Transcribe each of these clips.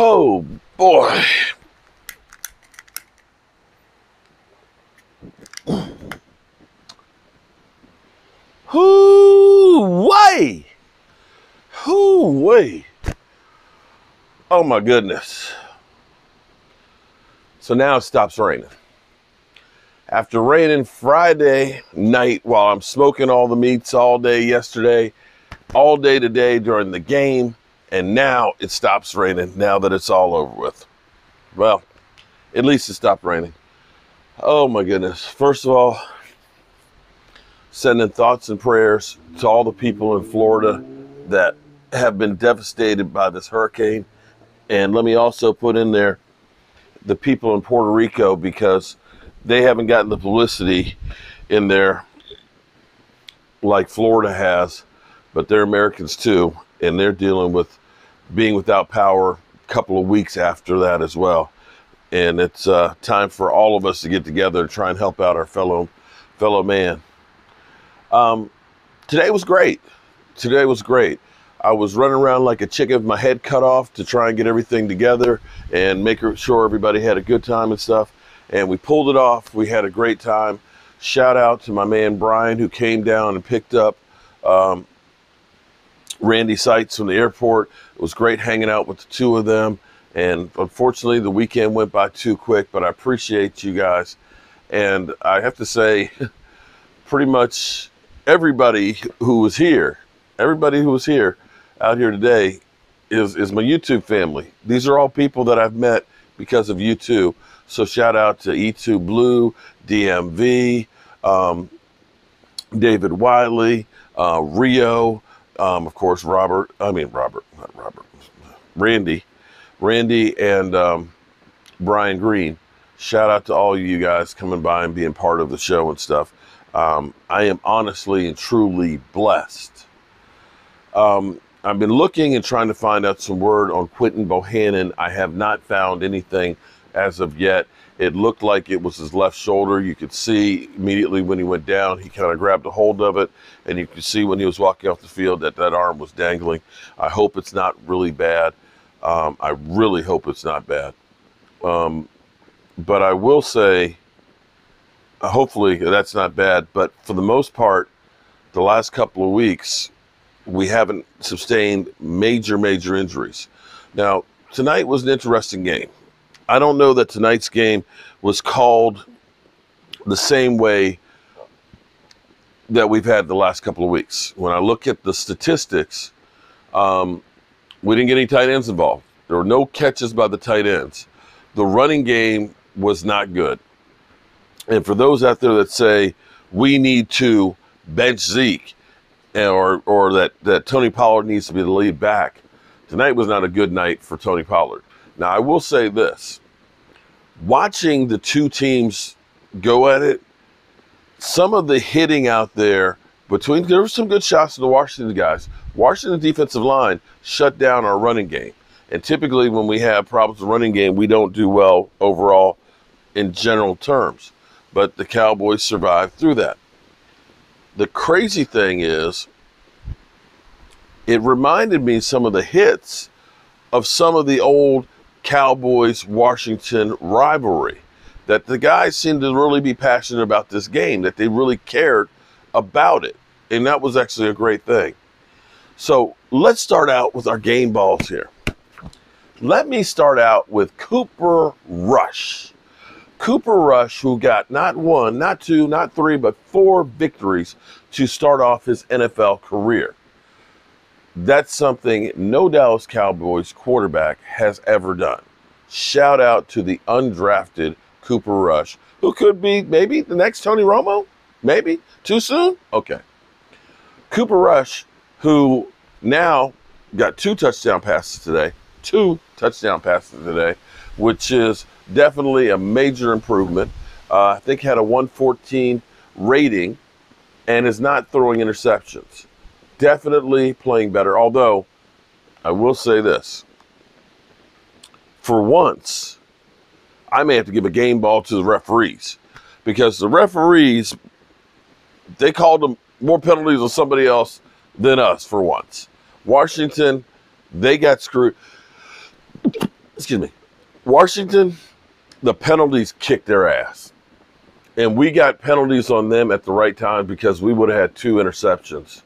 Oh, boy. Hoo-way. Hoo-way. Oh, my goodness. So now it stops raining. After raining Friday night while I'm smoking all the meats all day yesterday, all day today during the game, and now it stops raining now that it's all over with. Well, at least it stopped raining. Oh my goodness. First of all, sending thoughts and prayers to all the people in Florida that have been devastated by this hurricane. And let me also put in there the people in Puerto Rico, because they haven't gotten the publicity in there like Florida has, but they're Americans too, and they're dealing with being without power a couple of weeks after that as well. And it's time for all of us to get together and try and help out our fellow man. Today was great. Today was great. I was running around like a chicken with my head cut off to try and get everything together and make sure everybody had a good time and stuff. And we pulled it off. We had a great time. Shout out to my man Brian, who came down and picked up Randy Seitz from the airport. It was great hanging out with the two of them. And unfortunately, the weekend went by too quick, but I appreciate you guys. And I have to say, pretty much everybody who was here out here today is my YouTube family. These are all people that I've met because of YouTube. So shout out to E2 Blue, DMV, David Wiley, Rio, of course, Randy, and Brian Green. Shout out to all of you guys coming by and being part of the show and stuff. I am honestly and truly blessed. I've been looking and trying to find out some word on Quentin Bohannon. I have not found anything as of yet. It looked like it was his left shoulder. You could see immediately when he went down, he kind of grabbed a hold of it, and you could see when he was walking off the field that arm was dangling. I hope it's not really bad. I really hope it's not bad. But I will say, hopefully that's not bad. But for the most part, the last couple of weeks, we haven't sustained major injuries. Now, tonight was an interesting game. I don't know that tonight's game was called the same way that we've had the last couple of weeks. When I look at the statistics, we didn't get any tight ends involved. There were no catches by the tight ends. The running game was not good. And for those out there that say we need to bench Zeke or that Tony Pollard needs to be the lead back, tonight was not a good night for Tony Pollard. Now, I will say this. Watching the two teams go at it, some of the hitting out there there were some good shots to the Washington guys. Washington defensive line shut down our running game. And typically when we have problems with the running game, we don't do well overall in general terms. But the Cowboys survived through that. The crazy thing is, it reminded me some of the hits of some of the old Cowboys-Washington rivalry, that the guys seemed to really be passionate about this game, that they really cared about it. And that was actually a great thing. So let's start out with our game balls here. Let me start out with Cooper Rush. Cooper Rush, who got not one, not two, not three, but 4 victories to start off his NFL career. That's something no Dallas Cowboys quarterback has ever done. Shout out to the undrafted Cooper Rush, who could be maybe the next Tony Romo? Maybe? Too soon? Okay. Cooper Rush, who now got 2 touchdown passes today, which is definitely a major improvement. I think had a 114 rating and is not throwing interceptions. Definitely playing better, although I will say this. For once, I may have to give a game ball to the referees, because the referees, they called them more penalties on somebody else than us for once. Washington, they got screwed. excuse me, Washington, the penalties kicked their ass. And we got penalties on them at the right time because we would have had two interceptions.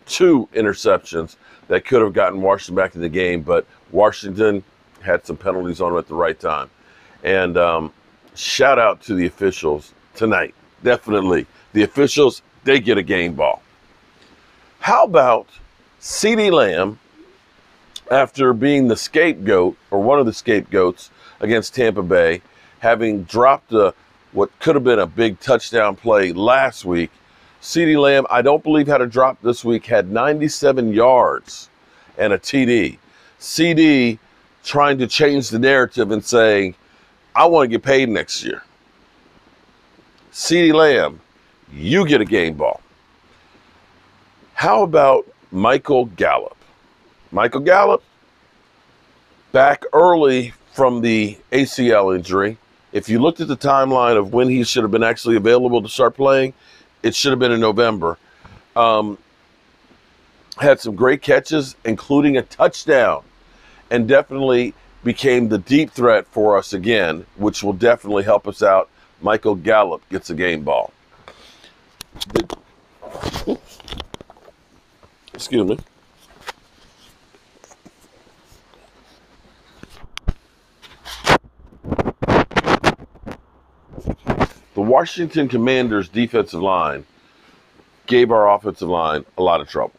Two interceptions that could have gotten Washington back in the game, but Washington had some penalties on them at the right time. And shout out to the officials tonight. Definitely. The officials, they get a game ball. How about CeeDee Lamb, after being the scapegoat, or one of the scapegoats against Tampa Bay, having dropped what could have been a big touchdown play last week, CeeDee Lamb, I don't believe had a drop this week, had 97 yards and a TD. CD trying to change the narrative and saying, I want to get paid next year. CeeDee Lamb, you get a game ball. How about Michael Gallup? Michael Gallup, back early from the ACL injury. If you looked at the timeline of when he should have been actually available to start playing, it should have been in November. Had some great catches, including a touchdown, and definitely became the deep threat for us again, which will definitely help us out. Michael Gallup gets a game ball. Excuse me. The Washington Commanders' defensive line gave our offensive line a lot of trouble.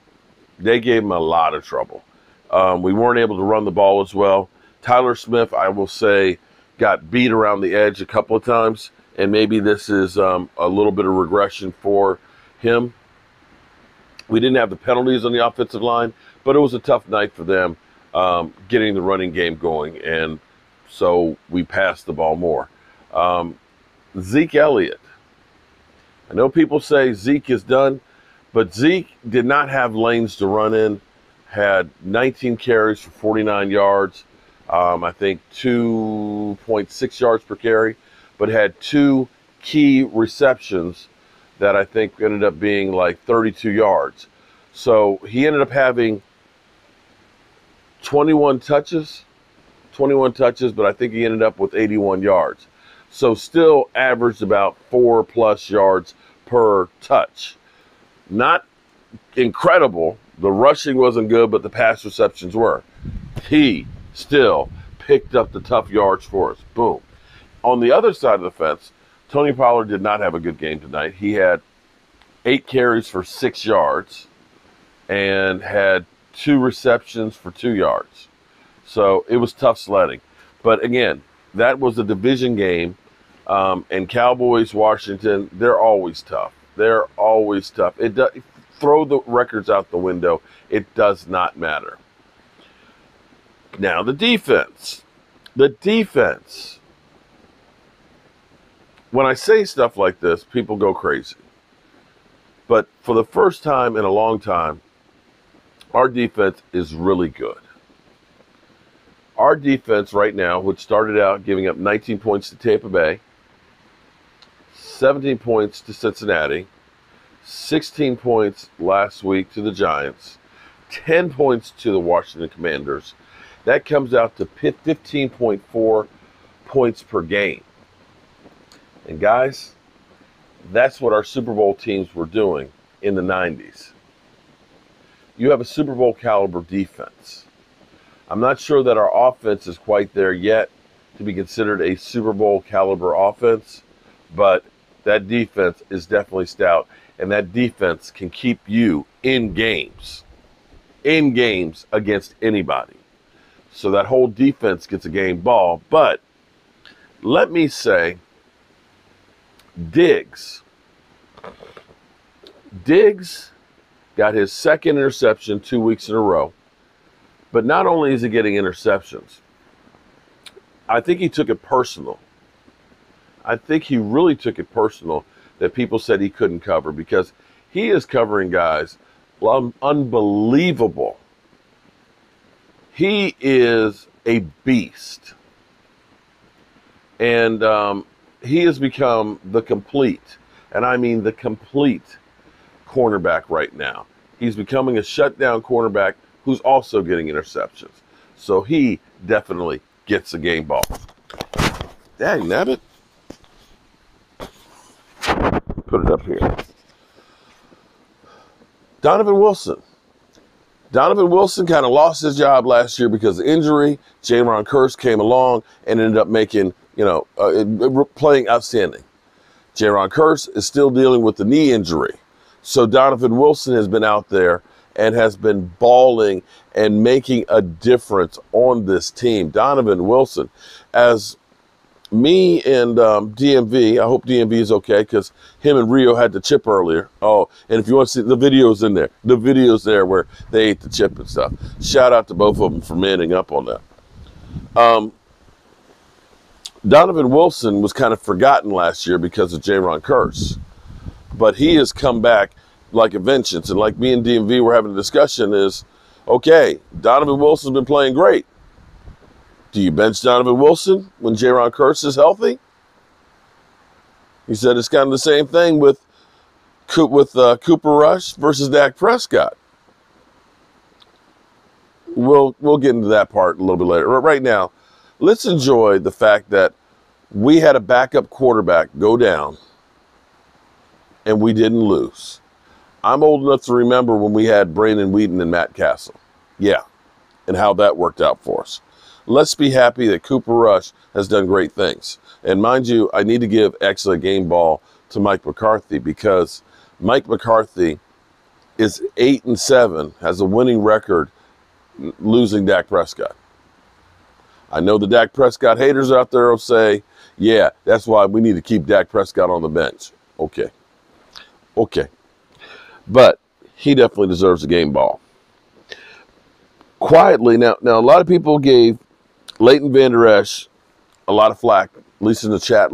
They gave them a lot of trouble. We weren't able to run the ball as well. Tyler Smith, I will say, got beat around the edge a couple of times, and maybe this is a little bit of regression for him. We didn't have the penalties on the offensive line, but it was a tough night for them getting the running game going, and so we passed the ball more. Zeke Elliott. I know people say Zeke is done, but Zeke did not have lanes to run in, had 19 carries for 49 yards, I think 2.6 yards per carry, but had two key receptions that I think ended up being like 32 yards. So he ended up having 21 touches, but I think he ended up with 81 yards. So still averaged about 4+ yards per touch. Not incredible. The rushing wasn't good, but the pass receptions were. He still picked up the tough yards for us. Boom. On the other side of the fence, Tony Prowler did not have a good game tonight. He had 8 carries for 6 yards and had 2 receptions for 2 yards. So it was tough sledding. But again, that was a division game, and Cowboys, Washington, they're always tough. They're always tough. Throw the records out the window. It does not matter. Now, the defense. The defense. When I say stuff like this, people go crazy. But for the first time in a long time, our defense is really good. Our defense right now, which started out giving up 19 points to Tampa Bay, 17 points to Cincinnati, 16 points last week to the Giants, 10 points to the Washington Commanders. That comes out to 15.4 points per game. And guys, that's what our Super Bowl teams were doing in the 90s. You have a Super Bowl caliber defense. I'm not sure that our offense is quite there yet to be considered a Super Bowl caliber offense, but that defense is definitely stout, and that defense can keep you in games against anybody. So that whole defense gets a game ball. But let me say, Diggs got his second interception 2 weeks in a row. But not only is he getting interceptions, I think he took it personal. I think he really took it personal that people said he couldn't cover, because he is covering guys unbelievable. He is a beast. And he has become the complete, and I mean the complete, cornerback right now. He's becoming a shutdown cornerback who's also getting interceptions. So he definitely gets a game ball. Dang, nabbit. Put it up here. Donovan Wilson. Donovan Wilson kind of lost his job last year because of injury. Jaron Kearse came along and ended up making, playing outstanding. Jaron Kearse is still dealing with the knee injury. So Donovan Wilson has been out there and has been balling and making a difference on this team. Donovan Wilson, as me and DMV, I hope DMV is okay because him and Rio had the chip earlier. Oh, and if you want to see the videos in there, the videos there where they ate the chip and stuff. Shout out to both of them for manning up on that. Donovan Wilson was kind of forgotten last year because of Jaron Kearse, but he has come back like a vengeance. And like me and DMV were having a discussion is, okay, Donovan Wilson's been playing great. Do you bench Donovan Wilson when Jaron Kearse is healthy? He said it's kind of the same thing with Cooper Rush versus Dak Prescott. We'll get into that part a little bit later. Right now, let's enjoy the fact that we had a backup quarterback go down and we didn't lose. I'm old enough to remember when we had Brandon Whedon and Matt Castle. Yeah, and how that worked out for us. Let's be happy that Cooper Rush has done great things. And mind you, I need to give actually a game ball to Mike McCarthy because Mike McCarthy is 8-7, has a winning record losing Dak Prescott. I know the Dak Prescott haters out there will say, yeah, that's why we need to keep Dak Prescott on the bench. Okay. But he definitely deserves a game ball. Quietly, now a lot of people gave Leighton Vander Esch a lot of flack, at least in the chat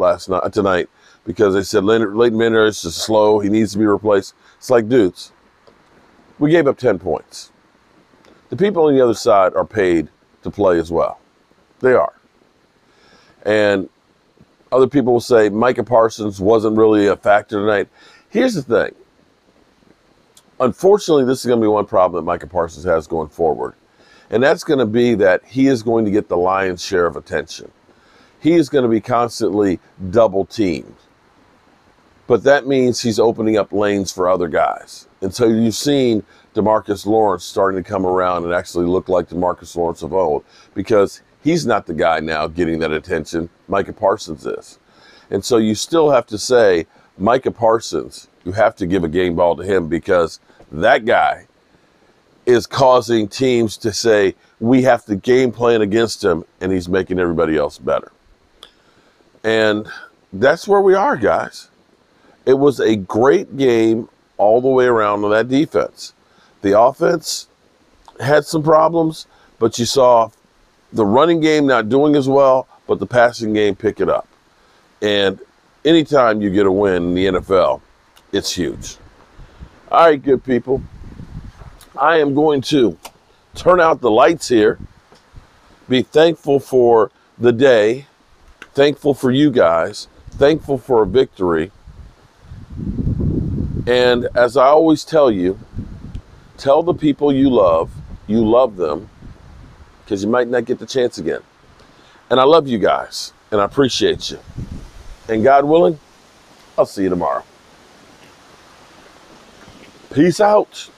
tonight, because they said Leighton Vander Esch is slow, he needs to be replaced. It's like, dudes, we gave up 10 points. The people on the other side are paid to play as well. They are. And other people will say Micah Parsons wasn't really a factor tonight. Here's the thing. Unfortunately, this is going to be one problem that Micah Parsons has going forward. And that's going to be that he is going to get the lion's share of attention. He is going to be constantly double teamed. But that means he's opening up lanes for other guys. And so you've seen DeMarcus Lawrence starting to come around and actually look like DeMarcus Lawrence of old because he's not the guy now getting that attention. Micah Parsons is. And so you still have to say, Micah Parsons, you have to give a game ball to him because that guy is causing teams to say, we have to game plan against him, and he's making everybody else better. And that's where we are, guys. It was a great game all the way around on that defense. The offense had some problems, but you saw the running game not doing as well, but the passing game pick it up. And anytime you get a win in the NFL, it's huge. All right, good people. I am going to turn out the lights here, be thankful for the day, thankful for you guys, thankful for a victory. And as I always tell you, tell the people you love them, because you might not get the chance again. And I love you guys, and I appreciate you. And God willing, I'll see you tomorrow. Peace out.